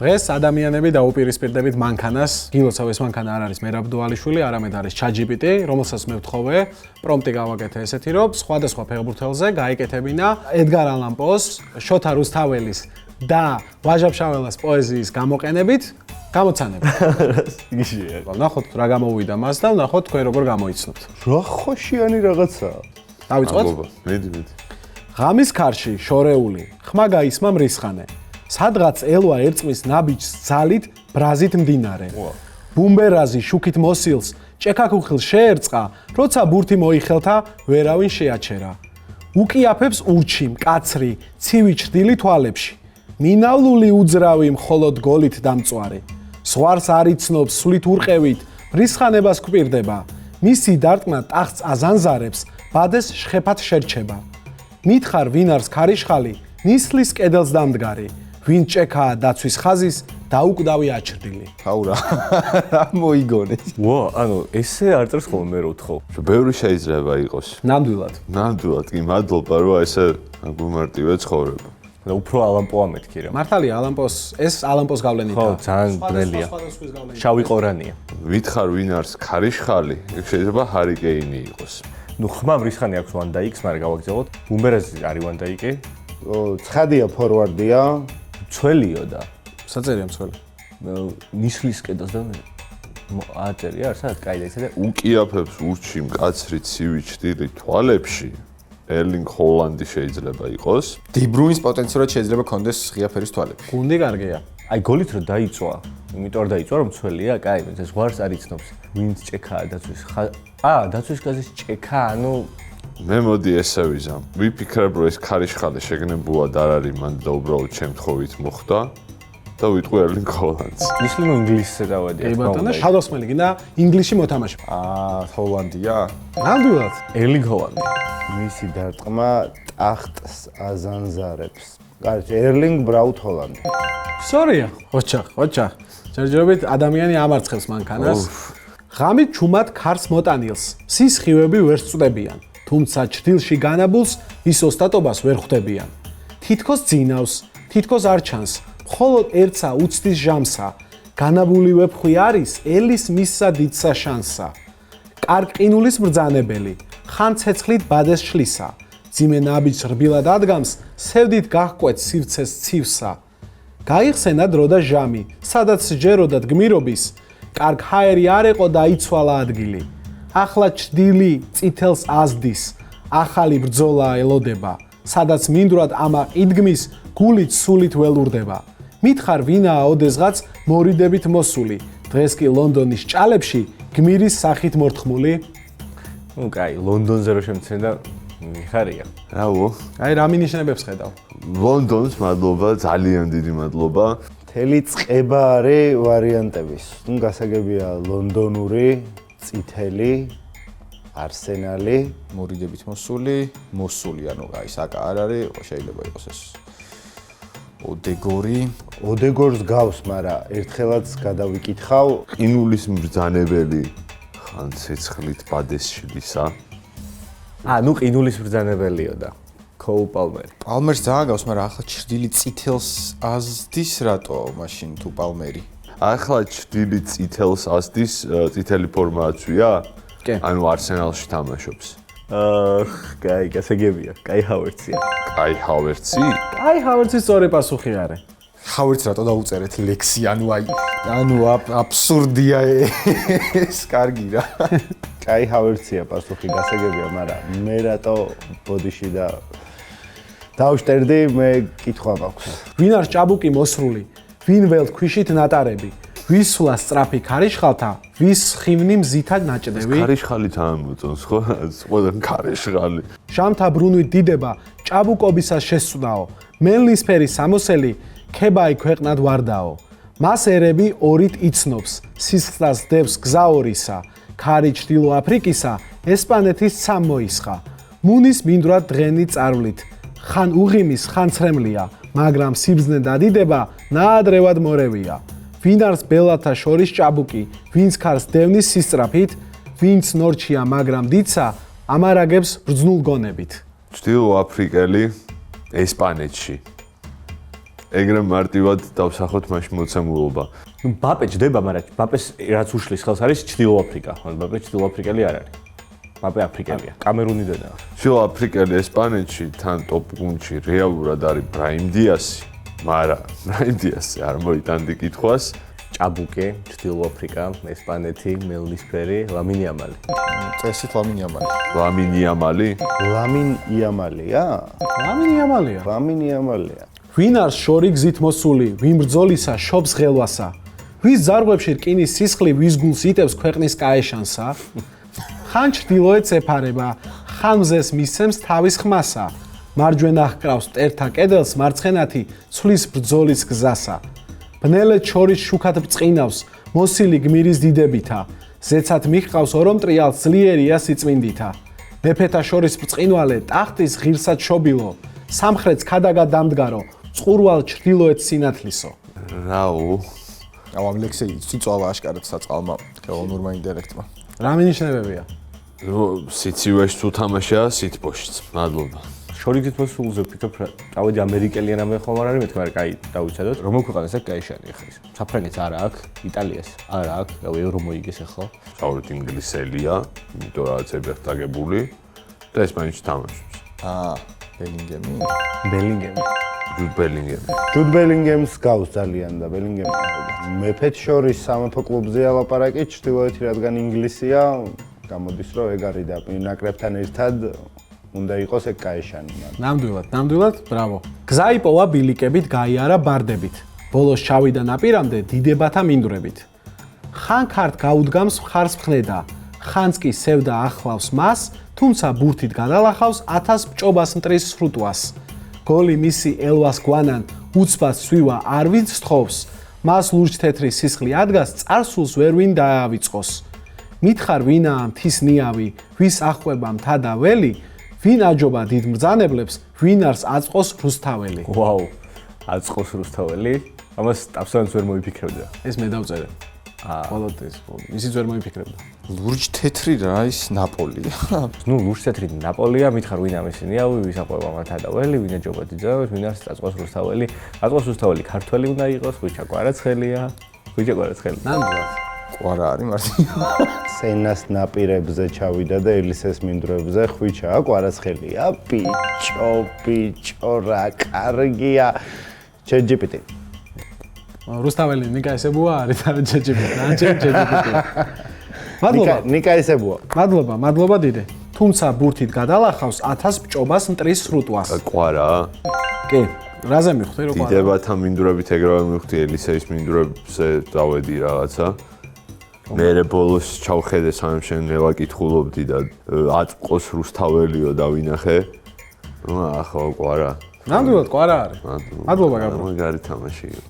დღეს ადამიანები დაუპირისპირდებით მანქანას. გილოცავ ეს მანქანა არ არის მერაბ დუალიშვილი, არამედ არის ChatGPT, რომელსაც მე ვთხოვე, პრომპტი გავაკეთე ესეთი, რომ სხვადასხვა ფეხბურთელზე გაიკეთებინა ედგარ ალან პოს, შოთა რუსთაველის და ვაჟა-ფშაველას პოეზიის გამოყენებით გამოცანები. გიშია. ნახოთ რა გამოვიდა მას და ნახოთ თქვენ როგორ გამოიცნობთ. რა ხოშიანი რაღაცაა. დავიწყოთ? მედი. ღამის ქარში შორეული, ხმა გაისმა მრისხანე. სადღაც ელვა ერწყმის ნაბიჯს ძალით ბრაზით მდინარე. ბუმბერაზი შუქით მოსილს ჭექაქუხილს შეერწყა, როცა ბურთი მოიხელთა, ვერავინ შეაჩერა. უკიაფებს ურჩი, მკაცრი, ცივი ჩრდილი თვალებში. მინავლული უძრავი მხოლოდ გოლით დამწვარი. ზღვარს არ იცნობს სულით ურყევით, მრისხანებას გვპირდება. მისი დარტყმა ტახტს აზანზარებს, ბადეს შხეფად შერჩება. მითხარ ვინ არის ქარიშხალი, ნისლის კედელს დამდგარი. ვინ ჭექაა დაცვის ხაზის, დაუკვდავი აჩრდილი. აურა. მოიგონეს. ვა, ანუ ესე არ წერს ხოლმე მე რო ვთხოვ. ბევრი შეიძლება იყოს. ნამდვილად. ნამდვილად კი მადლობა რომ ესე გუმარტივე ცხოვრება. და უფრო ალან პოა მეთქი რა. მართალია ალან პოს, ეს ალან პოს გავლენით. ხო, ძალიან ბრელია. შავი ყორანია. ვითხარ ვინ არის ქარიშხალი, ეგ შეიძლება ჰარი კეინი იყოს. ნუ ხმა მრისხანი აქვს ვან დაიკს, მაგრამ გავაგზავნოთ. ბუმბერაზი არის ვან დაიკი. ცხადია ფორვარდია. ცველიო და საწერია მცველი. ნისლის კედელს და აწერია არ სადაც კაი და ისე და უკიაფებს ურჩი მკაცრი ცივი ჩრდილი თვალებში ერლინგ ჰოლანდი შეიძლება იყოს. დი-ბრუინის პოტენციურად შეიძლება კონდეს ღია ფერის თვალები. გუნდი კარგია. აი გოლით რო დაიწვა, იმიტომ რომ დაიწვა რომ ცველია, კაი, ეს ზღვარს არ იცნობს. ვინც ჭექაა დაცვის დაცვის ხაზის ჭექა, ანუ მე მოდი ესე ვიზამ. ვიფიქრებ რომ ეს ქარიშხალი შეგნებულად არ არის მან და უბრალოდ შემთხვევით მოხდა და ვიტყვი ერლინგ ჰოლანდს. ისლი ნუ ინგლისზე დავადია. ე ბატონო, შადოსმელი გინდა ინგლისში მოთამაშე. ჰოლანდია. ნამდვილად. ერლინგ ჰოლანდი. მისი დარტყმა ტახტს აზანზარებს. კარგი, ერლინგ ბრაუტ ჰოლანდი. სწორია. ოჩახ. ჯერჯერობით ადამიანი ამარცხებს მანქანას. ღამით ჩუმად ქარს მოტანილს, სისხივები ვერ სწვდებიან. თუმცა ჩრდილში განაბულს ის ოსტატობას ვერ ხვდებიან. თითქოს ძინავს, თითქოს არ ჩანს, მხოლოდ ერთსა უცდის ჟამსა. განაბული ვეფხვი არის ელის მისსა დიდსა შანსა. კარგყინულის ბრძანებელი, ხან ცეცხლით ბადეს შლისა. ძიმე ნაბიჯს რბილად ადგამს, სევდით გაჰკვეთ სივრცეს ცივსა. გაიხსენა დრო და ჟამი, სადაც ჯეროდათ გმირობის, კარგ ჰაერი არ ეყო და იცვალა ადგილი. ახლა ჩრდილი წითელს აზდის, ახალი ბრძოლა ელოდება, სადაც მინდვრად ამა იდგმის, გულით სულით ველურდება. მითხარ ვინაა ოდესღაც მორიდებით მოსული, დღეს კი ლონდონის ჭალებში გმირის სახით მორთხმული. ნუ კაი, ლონდონზე რო შემცენ და მიხარია. რავო, აი რა მინიშნებებს ხედავ. ლონდონს მადლობა, ძალიან დიდი მადლობა. მთელი წყება არის ვარიანტების. ნუ გასაგებია ლონდონური, წითელი, არსენალი, მორიდებით მოსული, ანუ აი საკა არ არის, შეიძლება იყოს ეს. ოდეგორს გავს, მაგრამ ერთხელაც გადავიკითხავ, ყინულის მბრძანებელი ხან ცეცხლით ბადეს შლისა. ნუ ყინულის ბრძანებელიო და კოულ პალმერი. პალმერს ძალიან გავს, მაგრამ ახლა ჩრდილი წითელს აზდის რატო მაშინ თუ პალმერი? ახლა ჩრდილი წითელს აზდის, წითელი ფორმააცია? კი. ანუ არსენალში თამაშობს. კაი, გასაგებია, კაი ჰავერცია. კაი ჰავერცი? კაი ჰავერცის სწორი პასუხი არის. ჰავერცს რატო დაუწერეთ ლექსი, ანუ აბსურდია ეს, კარგი რა. კაი ჰავერცია პასუხი გასაგებია, მაგრამ მე რატო ბოდიში და დავშტერდი, მე კითხვა მაქვს. ვინ არის ჭაბუკი მოსრული, ვინ ველთ ქვიშით ნატარები, ვის სულა სწრაფი ქარიშხალთა, ვის ხიმნი მზითა ნაჭდები. ქარიშხალით ამოწონს ხო? ყველგან ქარიშხალი. ჟამთა ბრუნვით დიდება, ჭაბუკობისას შესწვდაო, მელნისფერი სამოსელი, ქებაი ქვეყნად ვარდაო. მას ერები ორით იცნობს, სისხლას დევს გზა ორისა, ქარი ჩრდილო აფრიკისა, ესპანეთის ცამ მოისხა. მუნის მინდვრად დღენი წარვლით, ხან უღიმის, ხან ცრემლია, მაგრამ სიბზნე დადიდება ნაადრევად მორევია. ვინ არის ბელათა შორის ჭაბუკი, ვინც ქარს დევნის სისწრაფით, ვინც ნორჩია, მაგრამ დიცა, ამარაგებს ბრძნულ გონებით. ჩრდილო აფრიკელი ესპანეთში. ეგრე მარტივად დავსახოთ მაშინ მოცემულობა. ნუ ბაპე ჯდება, მაგრამ ბაპეს რაც უშლის ხელს არის ჩრდილო აფრიკა. ბაპე ჩრდილო აფრიკელი არ არის. ბაპე აფრიკელია. კამერუნიდანაა. ჩრდილო აფრიკელი ესპანეთში თან ტოპ გუნდში რეალურად არის ბრაიმ დიასი, მაგრამ ბრაიმ დიასი არ მოიტანდი კითხვას. ჭაბუკე, ჩრდილო აფრიკა, ესპანეთი, მელნისფერი, ლამინ იამალი. წესით ლამინ იამალი. ლამინ იამალი? ლამინ იამალია? ლამინ იამალია. ლამინ იამალია. ვინ არის შორი გზით მოსული, ვინ ბრძოლისა შობს ღელვასა? ვის ზარღვებში რკინის სისხლი, ვის გულს იტევს ქვეყნის კაეშანსა? ხან ჩრდილოეთს ეფარება, ხან მზეს მისცემს თავის ხმასა. მარჯვენა ჰკრავს მტერთა კედელს, მარცხენათი ცვლის ბრძოლის გზასა. ბნელეთ შორის შუქად ბრწყინავს, მოსილი გმირის დიდებითა. ზეცად მიჰყავს ორომტრიალს ძლიერია სიწმინდითა. მეფეთა შორის ბრწყინვალე ტახტის ღირსად შობილო, სამხრეთს ქადაგად დამდგარო, წყურვალ ჩრდილოეთს სინათლისო. რაუ? აუ ამ ლექსი წიწვალა აშკარად საწყალმა ხელოვნურმა ინტელექტმა. რა მინიშნებებია? სიცივეში თუ თამაშია, სითბოშიც. მადლობა. შორიგით მოსულზე ვფიქრობ, წავედი ამერიკელიან ამე ხომ არ არის მეთქი, მაგრამ კაი, დავიცადოთ. რომელ ქვეყანას აქვს კაიშანი ახლა ის? საფრანგეთს არა აქვს, იტალიას არა აქვს, რავი, ევრო მოიგეს ახლა. საუბრობთ ინგლისელია, იმიტომ რაც ებერტაგებული და ესპანეთში თამაშობს. ბელინგემი. ბელინგემი. ჯუდ ბელინგემი. ჯუდ ბელინგემს გავს ძალიან და ბელინგემი. მეფეთ შორის სამეფო კლუბზეა ლაპარაკი, ჩრდილოეთი რადგან ინგლისია, გამოდის რომ ეგ არის და ნაკრებთან ერთად უნდა იყოს ეგ კაეშანი. ნამდვილად, ბრავო. გზა იპოვა ბილიკებით, გაიარა ბარდებით. ბოლოს ჩავიდა ნაპირამდე დიდებათა მინდვრებით. ხან ქართ გაუდგამს მხარს მხნედა, ხანც კი სევდა ახლავს მას, თუმცა ბურთით გადალახავს 1000 მჭობას მტრის სრუტვას. გოლი მისი ელვას გვანან, უცბად სვივა არ ვინც სთხოვს, მას ლურჯ თეთრი სისხლი ადგას, წარსულს ვერ ვინ დაავიწყოს. მითხარ ვინაა მთის ნიავი, ვის ახვება მთა და ველი, ვინ აჯობა დიდ მბრძანებლებს, ვინ არს აწყოს რუსთაველი. ვაუ, აწყოს რუსთაველი. ამას ტაფსანს ვერ მოიფიქრებდა. ეს მე დავწერე. მხოლოდ ეს, ისიც ვერ მოიფიქრებდა. ლურჯ თეთრი რა ის ნაპოლი. ნუ ლურჯ თეთრი ნაპოლია, მითხარ ვინ ამისი ნიავი, ვის აყვება მთა და ველი, ვინ აჯობა დიდ მბრძანებლებს, ვინ არს აწყოს რუსთაველი. აწყოს რუსთაველი ქართველი უნდა იყოს, ხვიჩა კვარაცხელია. ხვიჩა კვარაცხელი. ნამდვილად. კვარა არის მარტი. სენას ნაპირებზე ჩავიდა და ელისეს მინდვრებზე ხვიჩა კვარაცხელია. პიჭო რა კარგია. ChatGPT. რუსთაველი ნიკა ესებუა არის და ChatGPT. ChatGPT. მადლობა. ნიკა ესებუა. მადლობა დიდი. თუმცა ბურთით გადალახავს 1000 მჭობას მტრის სრუტვას. კვარა? კი, რაზე მივხვდი რო კვარა? დიდებათა მინდვრებით ეგრევე მივხვდი ელისეის მინდვრებზე დავედი რაღაცა. მერე ბოლოს ჩავხედე სანამ შენ ნელა კითხულობდი და აწყოს რუსთაველიო დავინახე. ახლა კვარა. ნამდვილად კვარა არის. მადლობა გაბრო. მაგარი თამაში იყო.